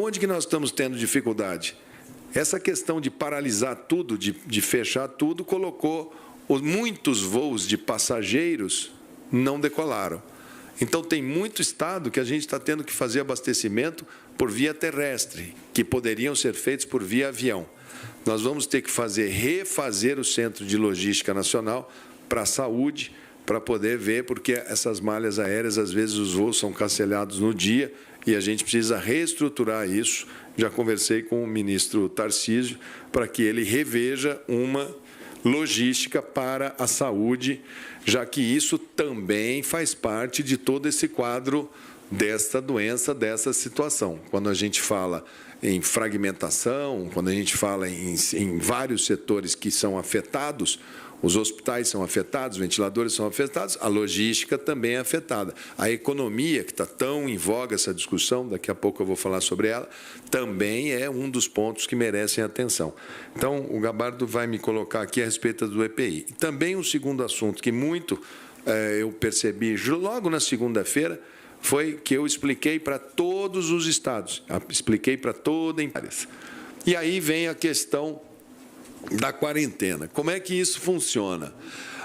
Aonde que nós estamos tendo dificuldade? Essa questão de paralisar tudo, de fechar tudo, colocou muitos voos de passageiros não decolaram. Então, tem muito estado que a gente está tendo que fazer abastecimento por via terrestre, que poderiam ser feitos por via avião. Nós vamos ter que refazer o Centro de Logística Nacional para a saúde, para poder ver, porque essas malhas aéreas, às vezes, os voos são cancelados no dia e a gente precisa reestruturar isso. Já conversei com o ministro Tarcísio para que ele reveja uma logística para a saúde, já que isso também faz parte de todo esse quadro desta doença, dessa situação. Quando a gente fala em fragmentação, quando a gente fala em vários setores que são afetados, os hospitais são afetados, os ventiladores são afetados, a logística também é afetada. A economia, que está tão em voga essa discussão, daqui a pouco eu vou falar sobre ela, também é um dos pontos que merecem atenção. Então, o Gabardo vai me colocar aqui a respeito do EPI. Também um segundo assunto que eu percebi logo na segunda-feira, foi que eu expliquei para todos os estados, expliquei para toda a empresa. E aí vem a questão da quarentena. Como é que isso funciona?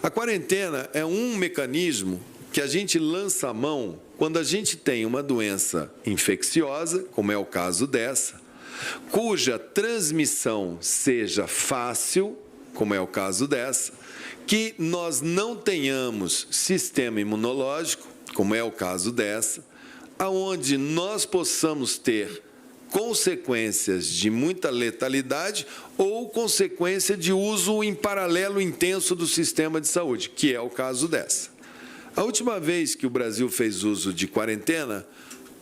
A quarentena é um mecanismo que a gente lança a mão quando a gente tem uma doença infecciosa, como é o caso dessa, cuja transmissão seja fácil, como é o caso dessa, que nós não tenhamos sistema imunológico, como é o caso dessa, aonde nós possamos ter consequências de muita letalidade ou consequência de uso em paralelo intenso do sistema de saúde, que é o caso dessa. A última vez que o Brasil fez uso de quarentena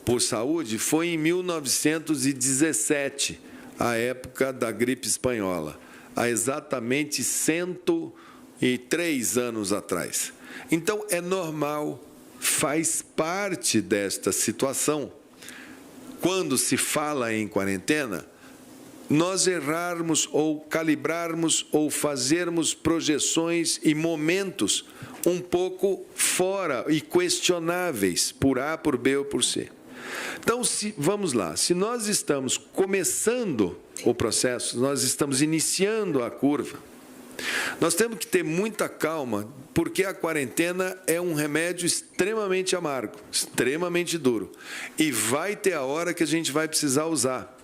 por saúde foi em 1917, a época da gripe espanhola, há exatamente 103 anos atrás. Então, é normal, faz parte desta situação. Quando se fala em quarentena, nós errarmos ou calibrarmos ou fazermos projeções e momentos um pouco fora e questionáveis por A, por B ou por C. Então, vamos lá, se nós estamos começando o processo, nós estamos iniciando a curva, nós temos que ter muita calma, porque a quarentena é um remédio extremamente amargo, extremamente duro, e vai ter a hora que a gente vai precisar usar.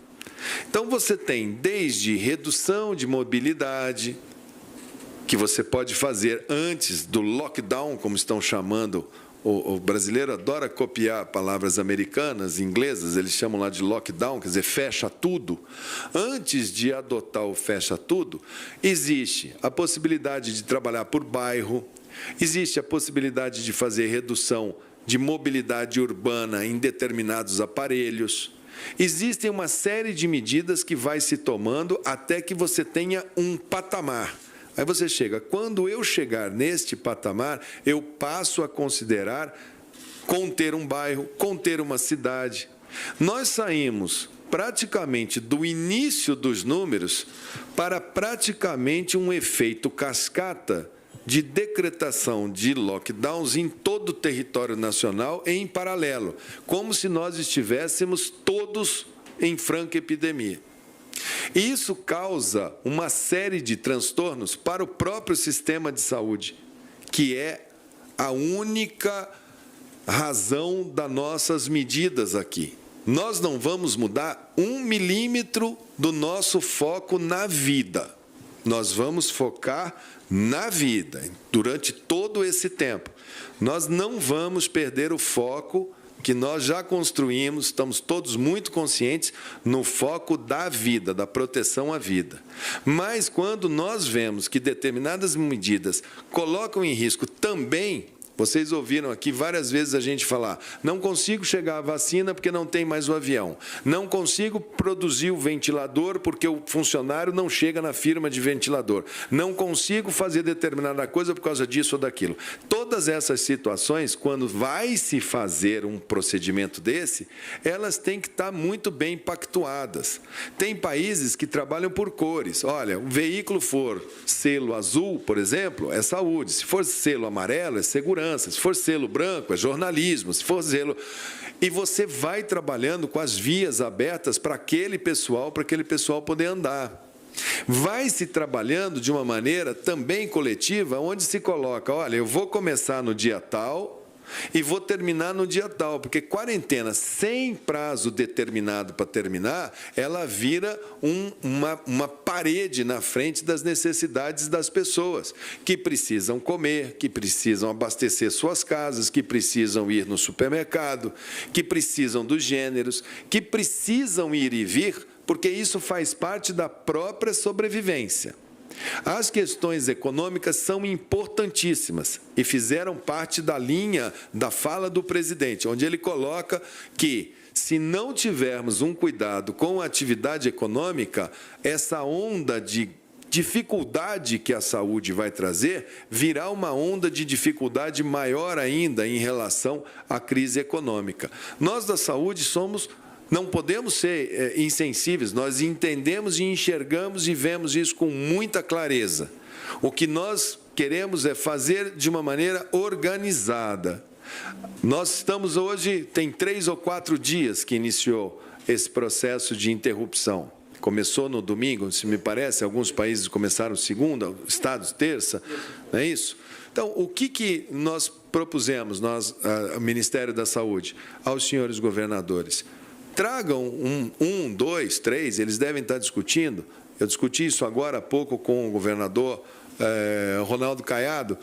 Então, você tem desde redução de mobilidade, que você pode fazer antes do lockdown, como estão chamando. O brasileiro adora copiar palavras americanas, inglesas, eles chamam lá de lockdown, quer dizer, fecha tudo. Antes de adotar o fecha tudo, existe a possibilidade de trabalhar por bairro, existe a possibilidade de fazer redução de mobilidade urbana em determinados aparelhos. Existem uma série de medidas que vai se tomando até que você tenha um patamar. Aí você chega, quando eu chegar neste patamar, eu passo a considerar conter um bairro, conter uma cidade. Nós saímos praticamente do início dos números para praticamente um efeito cascata de decretação de lockdowns em todo o território nacional em paralelo, como se nós estivéssemos todos em franca epidemia. E isso causa uma série de transtornos para o próprio sistema de saúde, que é a única razão das nossas medidas aqui. Nós não vamos mudar 1 milímetro do nosso foco na vida. Nós vamos focar na vida durante todo esse tempo. Nós não vamos perder o foco que nós já construímos, estamos todos muito conscientes no foco da vida, da proteção à vida. Mas quando nós vemos que determinadas medidas colocam em risco também, vocês ouviram aqui várias vezes a gente falar, não consigo chegar à vacina porque não tem mais o avião, não consigo produzir o ventilador porque o funcionário não chega na firma de ventilador, não consigo fazer determinada coisa por causa disso ou daquilo. Todas essas situações, quando vai se fazer um procedimento desse, elas têm que estar muito bem pactuadas. Tem países que trabalham por cores. Olha, o veículo for selo azul, por exemplo, é saúde. Se for selo amarelo, é segurança. segurança, se for selo branco, é jornalismo, se for selo... E você vai trabalhando com as vias abertas para aquele pessoal poder andar. Vai se trabalhando de uma maneira também coletiva, onde se coloca, olha, eu vou começar no dia tal e vou terminar no dia tal, porque quarentena sem prazo determinado para terminar, ela vira uma parede na frente das necessidades das pessoas, que precisam comer, que precisam abastecer suas casas, que precisam ir no supermercado, que precisam dos gêneros, que precisam ir e vir, porque isso faz parte da própria sobrevivência. As questões econômicas são importantíssimas e fizeram parte da linha da fala do presidente, onde ele coloca que, se não tivermos um cuidado com a atividade econômica, essa onda de dificuldade que a saúde vai trazer virá uma onda de dificuldade maior ainda em relação à crise econômica. Nós da saúde não podemos ser insensíveis, nós entendemos e enxergamos e vemos isso com muita clareza. O que nós queremos é fazer de uma maneira organizada. Nós estamos hoje, tem 3 ou 4 dias que iniciou esse processo de interrupção. Começou no domingo, se me parece, alguns países começaram segunda, estados terça, não é isso? Então, o que nós propusemos, o Ministério da Saúde, aos senhores governadores? Tragam 1, 2, 3, eles devem estar discutindo. Eu discuti isso agora há pouco com o governador Ronaldo Caiado,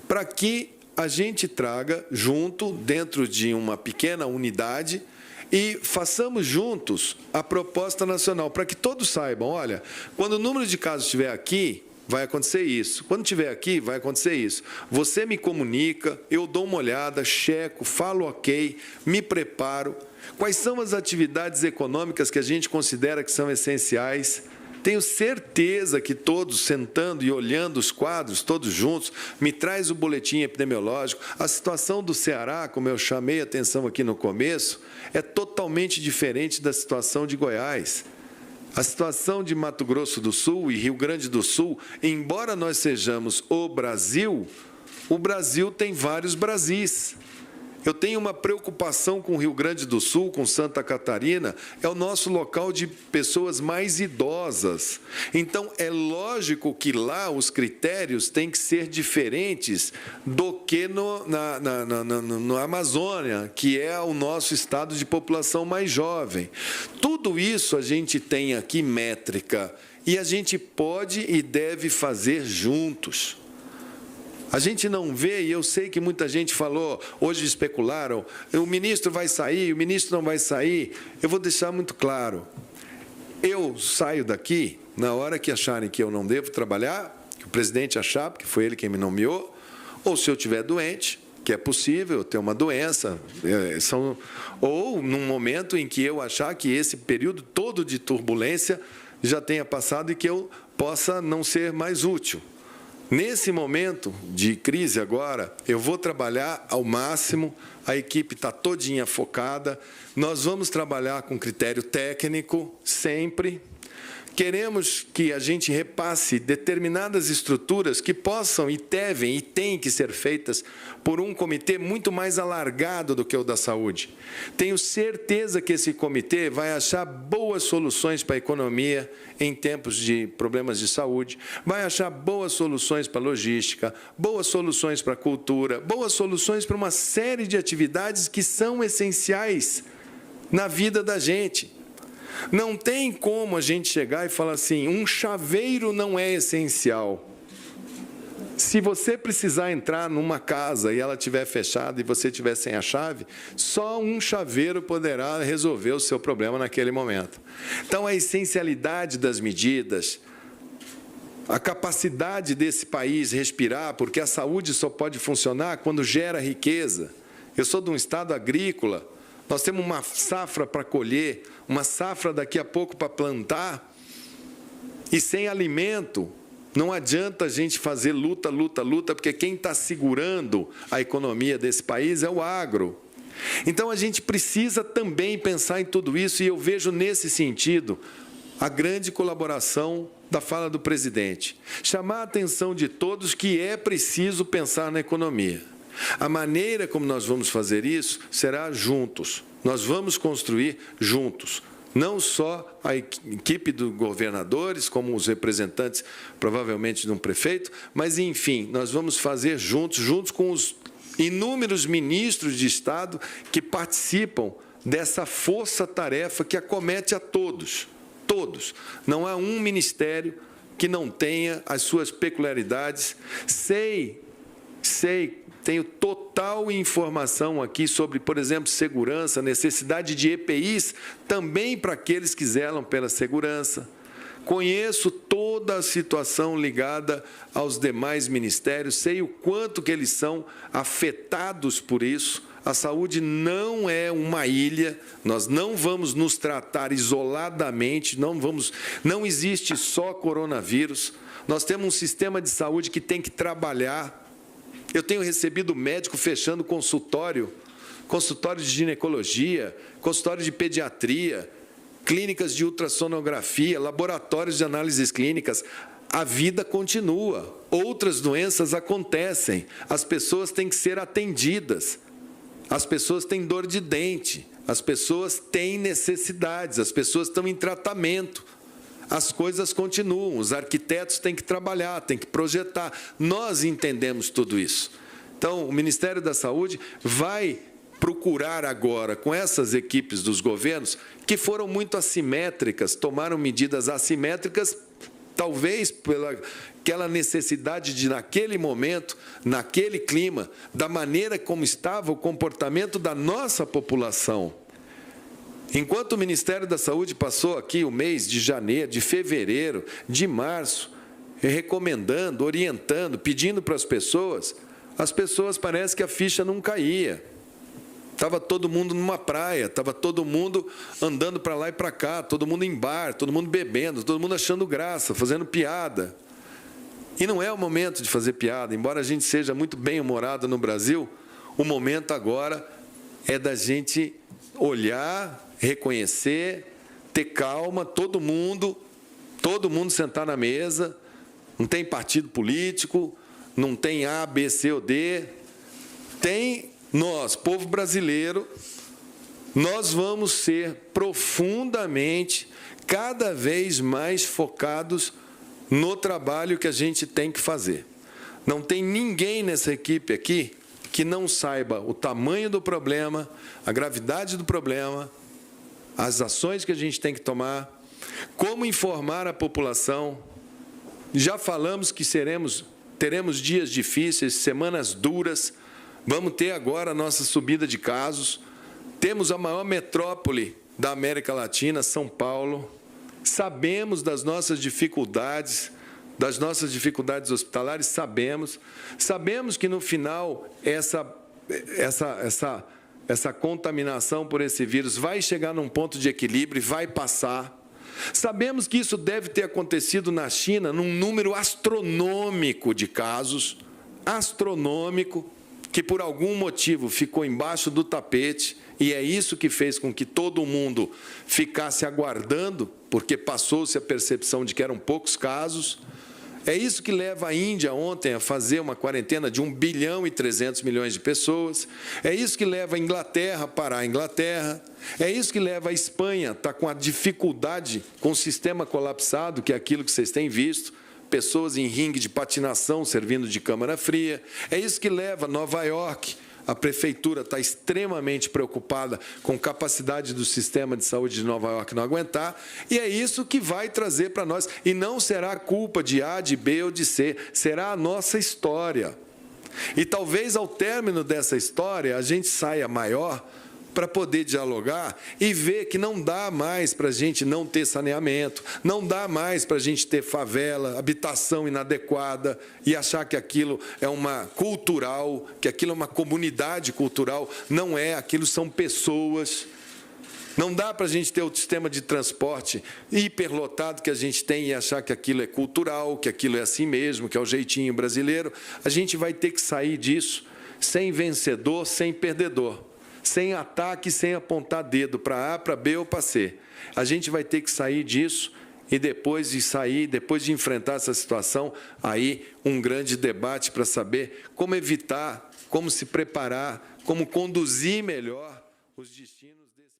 para que a gente traga junto, dentro de uma pequena unidade, e façamos juntos a proposta nacional, para que todos saibam, olha, quando o número de casos estiver aqui, vai acontecer isso. Quando estiver aqui, vai acontecer isso. Você me comunica, eu dou uma olhada, checo, falo ok, me preparo. Quais são as atividades econômicas que a gente considera que são essenciais? Tenho certeza que todos, sentando e olhando os quadros, todos juntos, me traz o boletim epidemiológico. A situação do Ceará, como eu chamei a atenção aqui no começo, é totalmente diferente da situação de Goiás. A situação de Mato Grosso do Sul e Rio Grande do Sul, embora nós sejamos o Brasil tem vários Brasis. Eu tenho uma preocupação com o Rio Grande do Sul, com Santa Catarina, é o nosso local de pessoas mais idosas. Então, é lógico que lá os critérios têm que ser diferentes do que na Amazônia, que é o nosso estado de população mais jovem. Tudo isso a gente tem aqui métrica e a gente pode e deve fazer juntos. A gente não vê, e eu sei que muita gente falou, hoje especularam, o ministro vai sair, o ministro não vai sair. Eu vou deixar muito claro, eu saio daqui na hora que acharem que eu não devo trabalhar, que o presidente achar, porque foi ele quem me nomeou, ou se eu estiver doente, que é possível, eu ter uma doença, ou num momento em que eu achar que esse período todo de turbulência já tenha passado e que eu possa não ser mais útil. Nesse momento de crise agora, eu vou trabalhar ao máximo, a equipe está todinha focada, nós vamos trabalhar com critério técnico, sempre. Queremos que a gente repasse determinadas estruturas que possam e devem e têm que ser feitas por um comitê muito mais alargado do que o da saúde. Tenho certeza que esse comitê vai achar boas soluções para a economia em tempos de problemas de saúde, vai achar boas soluções para a logística, boas soluções para a cultura, boas soluções para uma série de atividades que são essenciais na vida da gente. Não tem como a gente chegar e falar assim, um chaveiro não é essencial. Se você precisar entrar numa casa e ela estiver fechada e você estiver sem a chave, só um chaveiro poderá resolver o seu problema naquele momento. Então, a essencialidade das medidas, a capacidade desse país respirar, porque a saúde só pode funcionar quando gera riqueza. Eu sou de um estado agrícola, nós temos uma safra para colher, uma safra daqui a pouco para plantar, e sem alimento, não adianta a gente fazer luta, porque quem está segurando a economia desse país é o agro. Então, a gente precisa também pensar em tudo isso, e eu vejo nesse sentido a grande colaboração da fala do presidente. Chamar a atenção de todos que é preciso pensar na economia. A maneira como nós vamos fazer isso será juntos. Nós vamos construir juntos. Não só a equipe dos governadores, como os representantes, provavelmente, de um prefeito, mas, enfim, nós vamos fazer juntos com os inúmeros ministros de Estado que participam dessa força-tarefa que acomete a todos, todos. Não há um ministério que não tenha as suas peculiaridades. Tenho total informação aqui sobre, por exemplo, segurança, necessidade de EPIs, também para aqueles que zelam pela segurança. Conheço toda a situação ligada aos demais ministérios, sei o quanto que eles são afetados por isso. A saúde não é uma ilha, nós não vamos nos tratar isoladamente, não existe só coronavírus. Nós temos um sistema de saúde que tem que trabalhar. Eu tenho recebido médico fechando consultório de ginecologia, consultório de pediatria, clínicas de ultrassonografia, laboratórios de análises clínicas. A vida continua, outras doenças acontecem, as pessoas têm que ser atendidas, as pessoas têm dor de dente, as pessoas têm necessidades, as pessoas estão em tratamento. As coisas continuam, os arquitetos têm que trabalhar, têm que projetar. Nós entendemos tudo isso. Então, o Ministério da Saúde vai procurar agora, com essas equipes dos governos, que foram muito assimétricas, tomaram medidas assimétricas, talvez pela aquela necessidade de, naquele momento, naquele clima, da maneira como estava o comportamento da nossa população. Enquanto o Ministério da Saúde passou aqui o mês de janeiro, de fevereiro, de março, recomendando, orientando, pedindo para as pessoas parece que a ficha não caía. Estava todo mundo numa praia, estava todo mundo andando para lá e para cá, todo mundo em bar, todo mundo bebendo, todo mundo achando graça, fazendo piada. E não é o momento de fazer piada, embora a gente seja muito bem-humorado no Brasil, o momento agora é da gente olhar, reconhecer, ter calma, todo mundo sentar na mesa, não tem partido político, não tem A, B, C ou D, tem nós, povo brasileiro, nós vamos ser profundamente, cada vez mais focados no trabalho que a gente tem que fazer. Não tem ninguém nessa equipe aqui que não saiba o tamanho do problema, a gravidade do problema, as ações que a gente tem que tomar, como informar a população. Já falamos que teremos dias difíceis, semanas duras, vamos ter agora a nossa subida de casos. Temos a maior metrópole da América Latina, São Paulo. Sabemos das nossas dificuldades hospitalares, sabemos que no final essa contaminação por esse vírus vai chegar num ponto de equilíbrio e vai passar. Sabemos que isso deve ter acontecido na China num número astronômico de casos, astronômico, que por algum motivo ficou embaixo do tapete, e é isso que fez com que todo mundo ficasse aguardando, porque passou-se a percepção de que eram poucos casos. É isso que leva a Índia ontem a fazer uma quarentena de 1,3 bilhão de pessoas. É isso que leva a Inglaterra a parar a Inglaterra. É isso que leva a Espanha a estar com a dificuldade, com o sistema colapsado, que é aquilo que vocês têm visto, pessoas em ringue de patinação servindo de câmara fria. É isso que leva Nova York. A prefeitura está extremamente preocupada com a capacidade do sistema de saúde de Nova York não aguentar, e é isso que vai trazer para nós. E não será culpa de A, de B ou de C, será a nossa história. E talvez ao término dessa história a gente saia maior para poder dialogar e ver que não dá mais para a gente não ter saneamento, não dá mais para a gente ter favela, habitação inadequada e achar que aquilo é uma cultural, que aquilo é uma comunidade cultural. Não é, aquilo são pessoas. Não dá para a gente ter o sistema de transporte hiperlotado que a gente tem e achar que aquilo é cultural, que aquilo é assim mesmo, que é o jeitinho brasileiro. A gente vai ter que sair disso sem vencedor, sem perdedor. Sem ataque, sem apontar dedo para A, para B ou para C. A gente vai ter que sair disso e depois de enfrentar essa situação, aí um grande debate para saber como evitar como se preparar, como conduzir melhor os destinos desse